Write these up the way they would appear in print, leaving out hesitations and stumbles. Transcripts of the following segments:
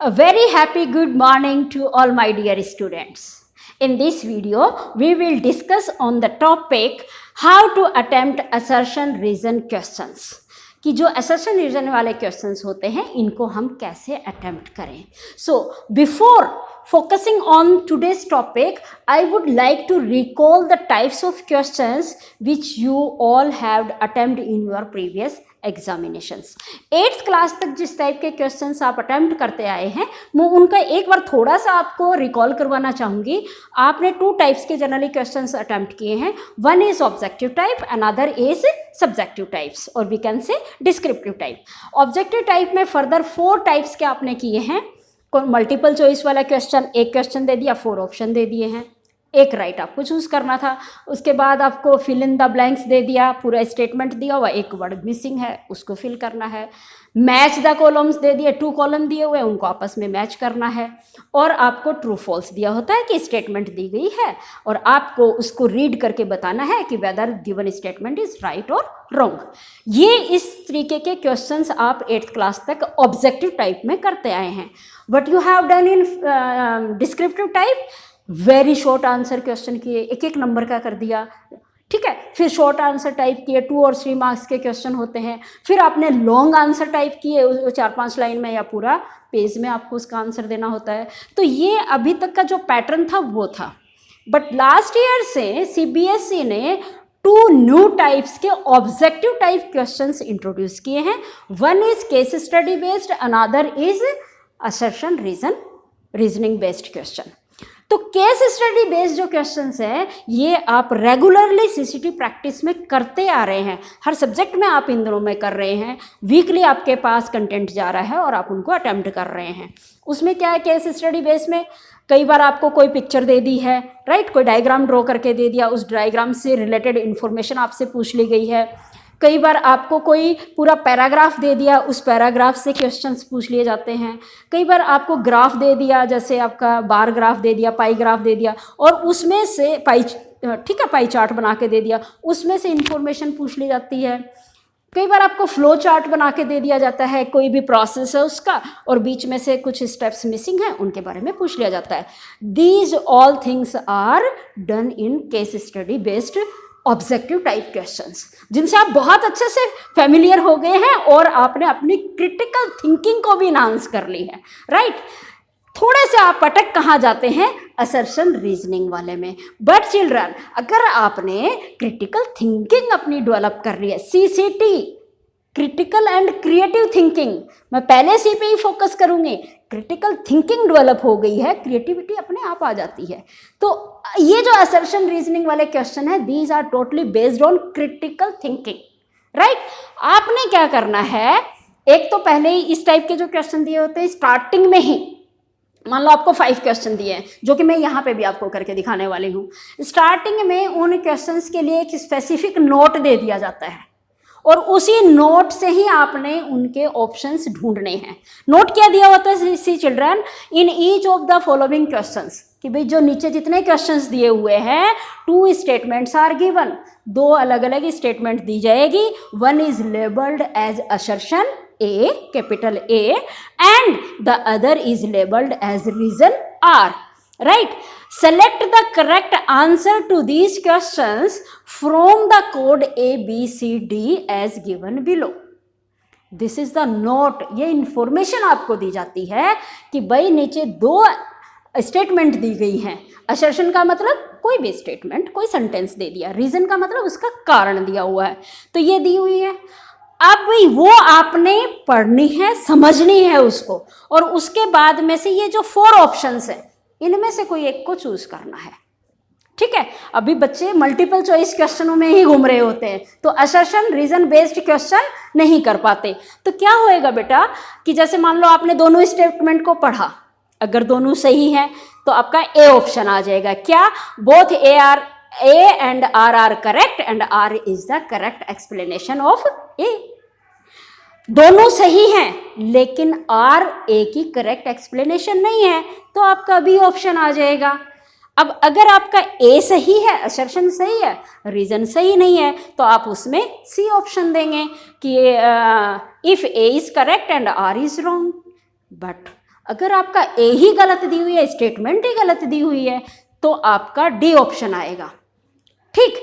A very happy good morning to all my dear students. In this video, we will discuss on the topic how to attempt assertion reason questions. कि जो assertion reason वाले questions होते हैं इनको हम कैसे attempt करें. So before focusing on today's topic, I would like to recall the types of questions which you all have attempted in your previous examinations. 8th class तक जिस टाइप के क्वेश्चंस आप अटेम्प्ट करते आए हैं मैं उनका एक बार थोड़ा सा आपको रिकॉल करवाना चाहूँगी. आपने 2 टाइप्स के जनरली क्वेश्चंस अटेम्प्ट किए हैं. One is objective type, another is subjective types और we can say descriptive type. Objective type में फर्दर 4 टाइप्स के आपने किए हैं. मल्टीपल चॉइस वाला क्वेश्चन, एक क्वेश्चन दे दिया, 4 ऑप्शन दे दिए हैं, एक राइट आपको चूज करना था. उसके बाद आपको फिल इन द ब्लैंक्स दे दिया, पूरा स्टेटमेंट दिया हुआ, एक वर्ड मिसिंग है उसको फिल करना है. मैच द कॉलम्स दे दिए, 2 कॉलम दिए हुए उनको आपस में मैच करना है. और आपको ट्रू फॉल्स दिया होता है कि स्टेटमेंट दी गई है और आपको उसको रीड करके बताना है कि weather given statement is right और रॉन्ग. ये इस तरीके के क्वेश्चंस आप 8th क्लास तक ऑब्जेक्टिव टाइप में करते आए हैं. What you have done in descriptive type, very short answer question किए, एक एक नंबर का कर दिया, ठीक है. फिर शॉर्ट आंसर टाइप किए, 2 और 3 मार्क्स के क्वेश्चन होते हैं. फिर आपने लॉन्ग आंसर टाइप किए, 4-5 लाइन में या पूरा पेज में आपको उसका आंसर देना होता है. तो ये अभी तक का जो पैटर्न था वो था. बट लास्ट ईयर से CBSE ने 2 न्यू टाइप्स के ऑब्जेक्टिव टाइप क्वेश्चंस इंट्रोड्यूस किए हैं. One is case study based, another is assertion reasoning based question. तो केस स्टडी बेस्ड जो क्वेश्चंस हैं ये आप रेगुलरली CCT प्रैक्टिस में करते आ रहे हैं. हर सब्जेक्ट में आप इन दिनों में कर रहे हैं. वीकली आपके पास कंटेंट जा रहा है और आप उनको अटेम्प्ट कर रहे हैं. उसमें क्या है, केस स्टडी बेस में कई बार आपको कोई पिक्चर दे दी है, राइट, कोई डायग्राम ड्रॉ करके दे दिया, उस डायग्राम से रिलेटेड इन्फॉर्मेशन आपसे पूछ ली गई है. कई बार आपको कोई पूरा पैराग्राफ दे दिया, उस पैराग्राफ से क्वेश्चंस पूछ लिए जाते हैं. कई बार आपको ग्राफ दे दिया, जैसे आपका बार ग्राफ दे दिया, पाई ग्राफ दे दिया और उसमें से पाई चार्ट बना के दे दिया, उसमें से इंफॉर्मेशन पूछ ली जाती है. कई बार आपको फ्लो चार्ट बना के दे दिया जाता है, कोई भी प्रोसेस है उसका और बीच में से कुछ स्टेप्स मिसिंग हैं उनके बारे में पूछ लिया जाता है. These all things are done in case study based objective type questions, जिनसे आप बहुत अच्छे से फेमिलियर हो गए हैं और आपने अपनी क्रिटिकल थिंकिंग को भी इनहांस कर ली है, राइट. थोड़े से आप अटक कहाँ जाते हैं, असर्शन रीजनिंग वाले में. बट चिल्ड्रन, अगर आपने क्रिटिकल थिंकिंग अपनी डेवलप कर ली है, CCT critical and creative thinking, मैं पहले सी पे ही फोकस करूंगी. क्रिटिकल थिंकिंग डेवलप हो गई है, क्रिएटिविटी अपने आप आ जाती है. तो ये जो असर्शन रीजनिंग वाले क्वेश्चन है, these are totally based on critical thinking, right. आपने क्या करना है, एक तो पहले ही इस टाइप के जो क्वेश्चन दिए होते हैं स्टार्टिंग में ही, मान लो आपको 5 क्वेश्चन दिए हैं जो कि मैं यहाँ पे भी आपको करके दिखाने वाली हूँ. स्टार्टिंग में उन क्वेश्चंस के लिए एक स्पेसिफिक नोट दे दिया जाता है और उसी नोट से ही आपने उनके ऑप्शंस ढूंढने हैं. नोट क्या दिया होता है, see children, in each of the following questions, कि भाई जो नीचे जितने क्वेश्चंस दिए हुए हैं 2 स्टेटमेंट्स आर गिवन, 2 अलग अलग स्टेटमेंट दी जाएगी. One is labelled as assertion A, capital A, and the other is labeled as reason R, right. Select the correct answer to these questions from the code ABCD as given below. This is the note. ये information आपको दी जाती है कि भाई नीचे 2 statement दी गई हैं. Assertion का मतलब कोई भी स्टेटमेंट, कोई सेंटेंस दे दिया, रीजन का मतलब उसका कारण दिया हुआ है. तो ये दी हुई है. अब वो आपने पढ़नी है, समझनी है उसको, और उसके बाद में से ये जो 4 ऑप्शंस हैं इनमें से कोई एक को चूज करना है, ठीक है. अभी बच्चे मल्टीपल चॉइस क्वेश्चनों में ही घूम रहे होते हैं तो असर्शन रीजन बेस्ड क्वेश्चन नहीं कर पाते. तो क्या होएगा बेटा कि जैसे मान लो आपने दोनों स्टेटमेंट को पढ़ा, अगर दोनों सही हैं तो आपका ए ऑप्शन आ जाएगा. क्या, both A and R are correct and R is the correct explanation of A. दोनों सही हैं लेकिन R A की करेक्ट एक्सप्लेनेशन नहीं है तो आपका B ऑप्शन आ जाएगा. अब अगर आपका A सही है, असर्शन सही है, रीजन सही नहीं है, तो आप उसमें C ऑप्शन देंगे कि if A is correct and R is wrong. But अगर आपका ए ही गलत दी हुई है, स्टेटमेंट ही गलत दी हुई है, तो आपका डी ऑप्शन आएगा। ठीक,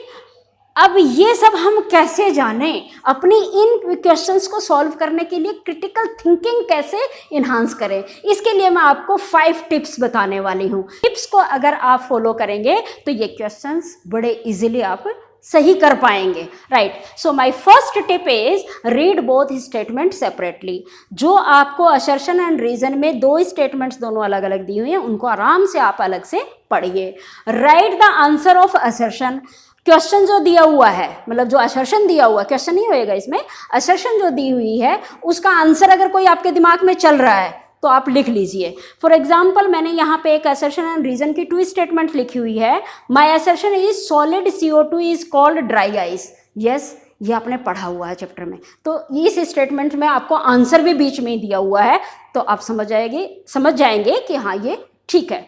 अब ये सब हम कैसे जानें, अपनी इन क्वेश्चंस को सॉल्व करने के लिए क्रिटिकल थिंकिंग कैसे इन्हांस करें, इसके लिए मैं आपको 5 टिप्स बताने वाली हूँ। टिप्स को अगर आप फॉलो करेंगे तो ये क्वेश्चंस बड़े इजीली आप सही कर पाएंगे, right. So my first tip is read both statement separately. जो आपको असर्शन एंड रीजन में 2 स्टेटमेंट्स दोनों अलग अलग दी हुई हैं, उनको आराम से आप अलग से पढ़िए। Right the answer of assertion, question जो दिया हुआ है, मतलब जो असर्शन दिया हुआ, क्वेश्चन नहीं होएगा इसमें, असर्शन जो दी हुई है उसका आंसर अगर कोई आपके दिमाग में चल रहा है तो आप लिख लीजिए। फॉर एग्जाम्पल मैंने यहाँ पे एक असर्शन एंड रीजन की 2 स्टेटमेंट लिखी हुई है। My assertion is solid CO2 is called dry ice. Yes, ये आपने पढ़ा हुआ है चैप्टर में, तो इस स्टेटमेंट में आपको आंसर भी बीच में ही दिया हुआ है, तो आप समझ जाएंगे कि हाँ ये ठीक है।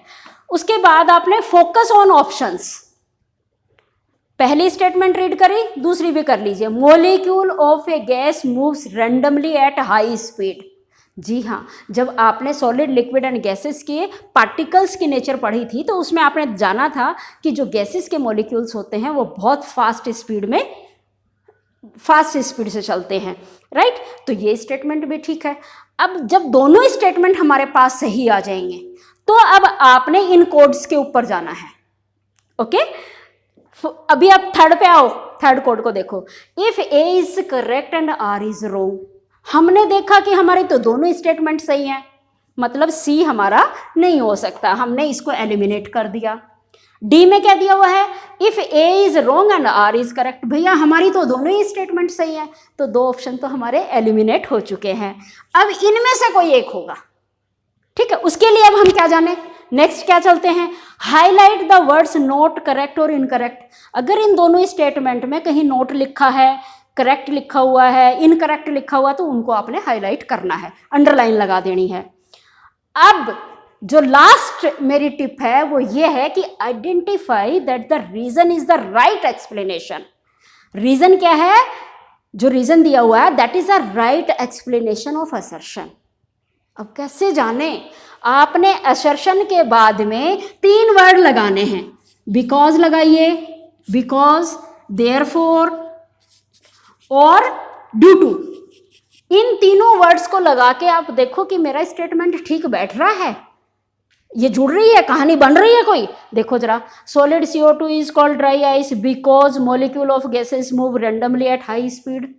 उसके बाद आपने फोकस ऑन ऑप्शंस, पहली स्टेटमेंट रीड करी, दूसरी भी कर लीजिए। Molecule of a gas moves randomly at high speed. जी हाँ, जब आपने सॉलिड, लिक्विड एंड गैसेस के पार्टिकल्स की नेचर पढ़ी थी तो उसमें आपने जाना था कि जो गैसेस के मॉलिक्यूल्स होते हैं वो बहुत फास्ट स्पीड से चलते हैं, राइट। तो ये स्टेटमेंट भी ठीक है। अब जब दोनों स्टेटमेंट हमारे पास सही आ जाएंगे तो अब आपने इन कोड्स के ऊपर जाना है, ओके। अभी आप थर्ड पे आओ, थर्ड कोड को देखो। If A is correct and R is wrong, हमने देखा कि हमारी तो दोनों स्टेटमेंट सही हैं, मतलब सी हमारा नहीं हो सकता, हमने इसको एलिमिनेट कर दिया। डी में क्या दिया हुआ है, if A is wrong and R is correct, भैया हमारी तो दोनों ही स्टेटमेंट सही है, तो 2 ऑप्शन तो हमारे एलिमिनेट हो चुके हैं। अब इनमें से कोई एक होगा, ठीक है। उसके लिए अब हम क्या जाने, नेक्स्ट क्या चलते हैं, highlight the words not correct और इनकरेक्ट। अगर इन दोनों स्टेटमेंट में कहीं नोट लिखा है, करेक्ट लिखा हुआ है, इनकरेक्ट लिखा हुआ, तो उनको आपने हाईलाइट करना है, अंडरलाइन लगा देनी है। अब जो लास्ट मेरी टिप है वो ये है कि identify that the reason is the right explanation. Reason क्या है, जो रीजन दिया हुआ है that is the right explanation of assertion. अब कैसे जाने, आपने असर्शन के बाद में 3 वर्ड लगाने हैं। बिकॉज लगाइए, बिकॉज, देयरफॉर और ड्यू टू। इन तीनों वर्ड्स को लगा के आप देखो कि मेरा स्टेटमेंट ठीक बैठ रहा है, ये जुड़ रही है, कहानी बन रही है कोई। देखो जरा, solid CO2 is called dry ice because molecule of gases move randomly at high speed.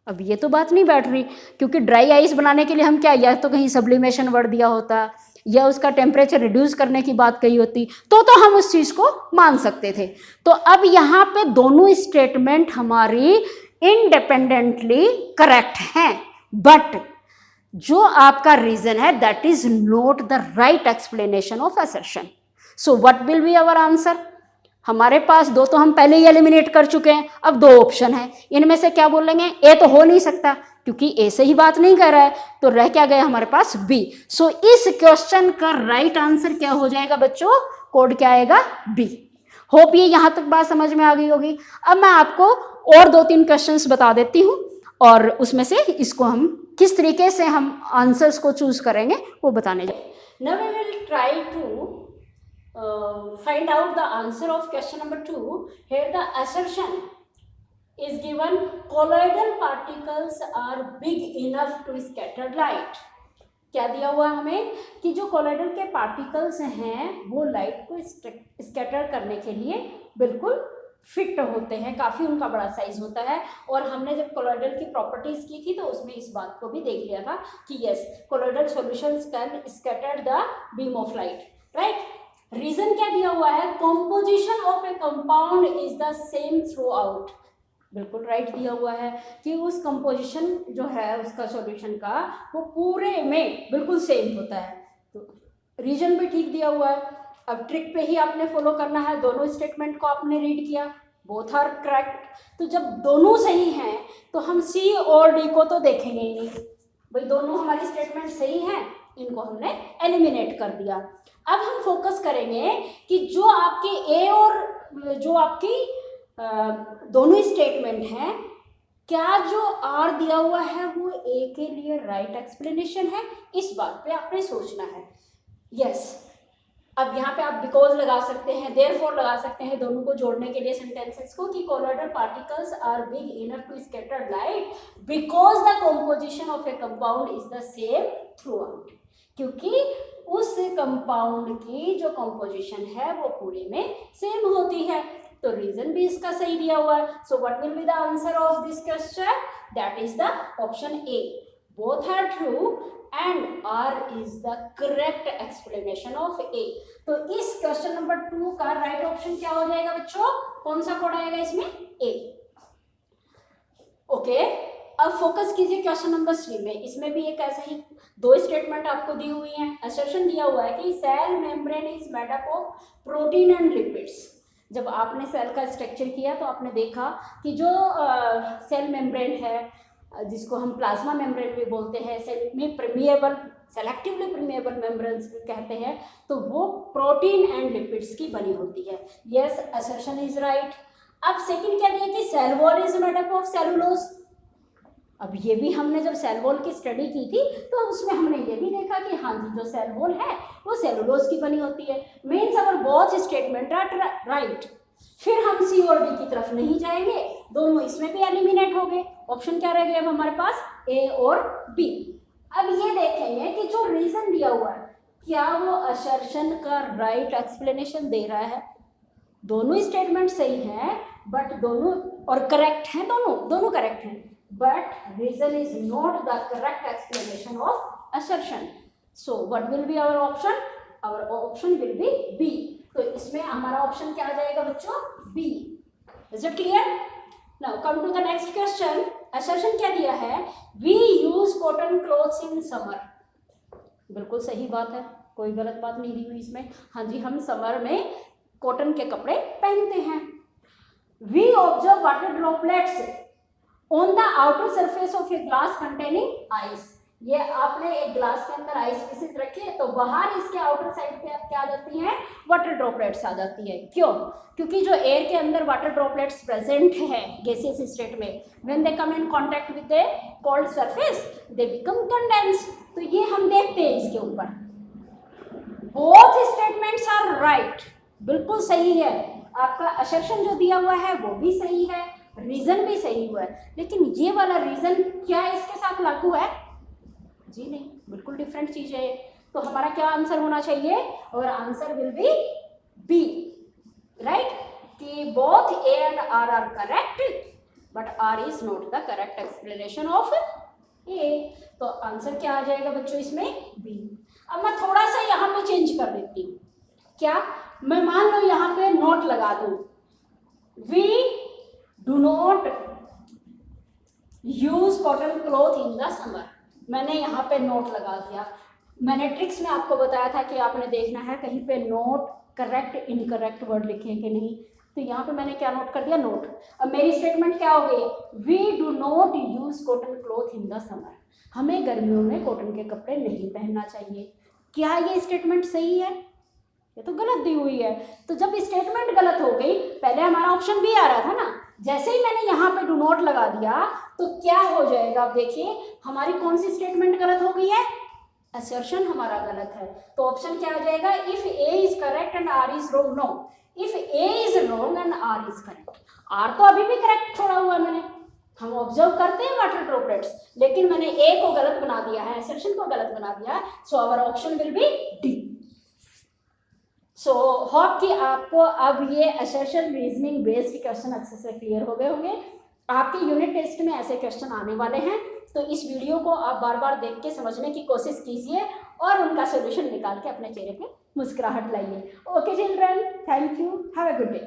अब ये तो बात नहीं बैठ रही, क्योंकि ड्राई आइस बनाने के लिए हम क्या, या तो कहीं सब्लिमेशन वर्ड दिया होता या उसका टेम्परेचर रिड्यूस करने की बात कही होती, तो हम उस चीज़ को मान सकते थे। तो अब यहाँ पे दोनों स्टेटमेंट हमारी इंडिपेंडेंटली करेक्ट हैं, बट जो आपका रीजन है that is not the right explanation of assertion. So what will be our answer, हमारे पास 2 तो हम पहले ही एलिमिनेट कर चुके हैं, अब 2 ऑप्शन है, इनमें से क्या बोलेंगे, ए तो हो नहीं सकता क्योंकि ए से ही बात नहीं कर रहा है, तो रह क्या गया हमारे पास बी। सो इस क्वेश्चन का राइट आंसर क्या हो जाएगा बच्चों, कोड क्या आएगा, बी। होप ये यहाँ तक बात समझ में आ गई होगी। अब मैं आपको और 2-3 क्वेश्चंस बता देती हूँ और उसमें से इसको हम किस तरीके से हम आंसर्स को चूज करेंगे वो बताने जाए। Now we will try to find out the answer of question number 2. Here the assertion is given, colloidal particles are big enough to scatter light. क्या दिया हुआ हमें कि जो कोलोइडल के पार्टिकल्स हैं वो लाइट को स्कैटर करने के लिए बिल्कुल फिट होते हैं, काफ़ी उनका बड़ा साइज होता है। और हमने जब कोलोइडल की प्रॉपर्टीज की थी तो उसमें इस बात को भी देख लिया था कि yes, colloidal solutions can scatter the beam of light, right. Reason क्या दिया हुआ है, composition of a compound is the same throughout, बिल्कुल राइट दिया हुआ है कि उस कंपोजिशन जो है उसका सॉल्यूशन का वो पूरे में बिल्कुल सेम होता है, तो रीजन भी ठीक दिया हुआ है। अब ट्रिक पे ही आपने फॉलो करना है, दोनों स्टेटमेंट को आपने रीड किया, बोथ आर करेक्ट। तो जब दोनों सही हैं तो हम सी और डी को तो देखेंगे ही नहीं, भाई दोनों हमारी स्टेटमेंट सही हैं, इनको हमने एलिमिनेट कर दिया। अब हम फोकस करेंगे कि जो आपकी ए और जो आपकी दोनों स्टेटमेंट हैं क्या जो आर दिया हुआ है वो ए के लिए राइट एक्सप्लेनेशन है, इस बात पे आपने सोचना है। यस, अब यहाँ पे आप बिकॉज लगा सकते हैं, देयरफॉर लगा सकते हैं, दोनों को जोड़ने के लिए सेंटेंसेस को, कि colloidal particles are big enough to scatter light because the composition of a compound is the same throughout, क्योंकि उस कंपाउंड की जो कंपोजिशन है वो पूरे में सेम होती है। तो रीजन भी इसका सही दिया हुआ है। So what will be the answer of this question? That is the option A, both are true and R is the correct explanation of A. तो इस क्वेश्चन नंबर 2 का राइट ऑप्शन क्या हो जाएगा बच्चों? कौन सा कोड आएगा इसमें? ए। ओके, अब फोकस कीजिए क्वेश्चन नंबर 3 में। इसमें भी एक ऐसा ही 2 स्टेटमेंट आपको दी हुई हैं। असर्शन दिया हुआ है कि cell membrane is made up of protein and lipids. जब आपने सेल का स्ट्रक्चर किया तो आपने देखा कि जो सेल मेम्ब्रेन है, जिसको हम प्लाज्मा मेम्ब्रेन भी बोलते हैं, semi permeable, selectively permeable membranes भी कहते हैं, तो वो प्रोटीन एंड लिपिड्स की बनी होती है। Yes, assertion is right. अब सेकंड क्या दिया कि cell wall is made up of cellulose. अब ये भी हमने जब सेल वॉल की स्टडी की थी तो उसमें हमने ये भी देखा कि हाँ जी, जो सेल वॉल है वो सेलुलोज की बनी होती है। Means our both statement are right. फिर हम सी और डी की तरफ नहीं जाएंगे, दोनों इसमें भी एलिमिनेट हो गए। ऑप्शन क्या रह गए अब हमारे पास? ए और बी। अब ये देखेंगे कि जो रीजन दिया हुआ है क्या वो असर्शन का राइट एक्सप्लेनेशन दे रहा है। दोनों स्टेटमेंट सही हैं, बट दोनों और करेक्ट हैं, दोनों करेक्ट हैं, but reason is not the correct explanation of assertion. So what will be our option? Our option will be B. तो इसमें हमारा ऑप्शन क्या आ जाएगा बच्चों? B. Is it clear? Now come to the next question. Assertion क्या दिया है? We use cotton clothes in summer. बिल्कुल सही बात है, कोई गलत बात नहीं दी हुई इसमें। हाँ जी, हम समर में कॉटन के कपड़े पहनते हैं। We observe water droplets on the outer surface of a glass containing ice. ये आपने एक ग्लास के अंदर आइस पीसेस रखे हैं, तो बाहर इसके आउटर साइड पे क्या आ जाती हैं? वाटर ड्रॉपलेट्स आ जाती है। क्यों? क्योंकि जो एयर के अंदर वाटर ड्रॉपलेट्स प्रेजेंट है गैसियस स्टेट में, when they come in contact with the cold surface they become condense. तो ये हम देखते हैं इसके ऊपर। बोथ स्टेटमेंट्स आर राइट, बिल्कुल सही है। आपका असर्शन जो दिया हुआ है वो भी सही है, रीजन भी सही हुआ है, लेकिन ये वाला रीजन क्या इसके साथ लागू है? जी नहीं, बिल्कुल डिफरेंट चीज है। तो हमारा क्या आंसर होना चाहिए? और answer will be B, right, कि both A and R are correct but R is not the correct explanation of A. तो आंसर क्या आ जाएगा बच्चों इसमें? बी। अब मैं थोड़ा सा यहाँ पे चेंज कर देती हूँ। क्या? मैं मान लो यहाँ पे नोट लगा दूँ, we do not use cotton cloth in the summer। मैंने यहाँ पे नोट लगा दिया। मैंने ट्रिक्स में आपको बताया था कि आपने देखना है कहीं पे नोट करेक्ट इनकरेक्ट वर्ड लिखे कि नहीं। तो यहाँ पे मैंने क्या नोट कर दिया? नोट। अब मेरी स्टेटमेंट क्या हो गई? We do not use cotton cloth in the summer. हमें गर्मियों में कॉटन के कपड़े नहीं पहनना चाहिए। क्या ये स्टेटमेंट सही है? ये तो गलत दी हुई है। तो जब स्टेटमेंट गलत हो गई, पहले हमारा ऑप्शन बी आ रहा था ना, जैसे ही मैंने यहाँ पे डू नॉट लगा दिया तो क्या हो जाएगा? आप देखिए हमारी कौन सी स्टेटमेंट गलत हो गई है? असर्शन हमारा गलत है। तो ऑप्शन क्या आ जाएगा? If A is correct and R is wrong. No, if A is wrong and R is correct. R तो अभी भी करेक्ट छोड़ा हुआ है मैंने, हम ऑब्जर्व करते हैं वाटर ड्रॉपलेट्स, लेकिन मैंने ए को गलत बना दिया है, असर्शन को गलत बना दिया है। So our option will be D. So hope कि आपको अब ये असर्शन रीजनिंग बेस्ड क्वेश्चन अच्छे से क्लियर हो गए होंगे। आपके यूनिट टेस्ट में ऐसे क्वेश्चन आने वाले हैं, तो इस वीडियो को आप बार बार देख के समझने की कोशिश कीजिए और उनका सोल्यूशन निकाल के अपने चेहरे पे मुस्कुराहट लाइए। Okay children, thank you, have a good day.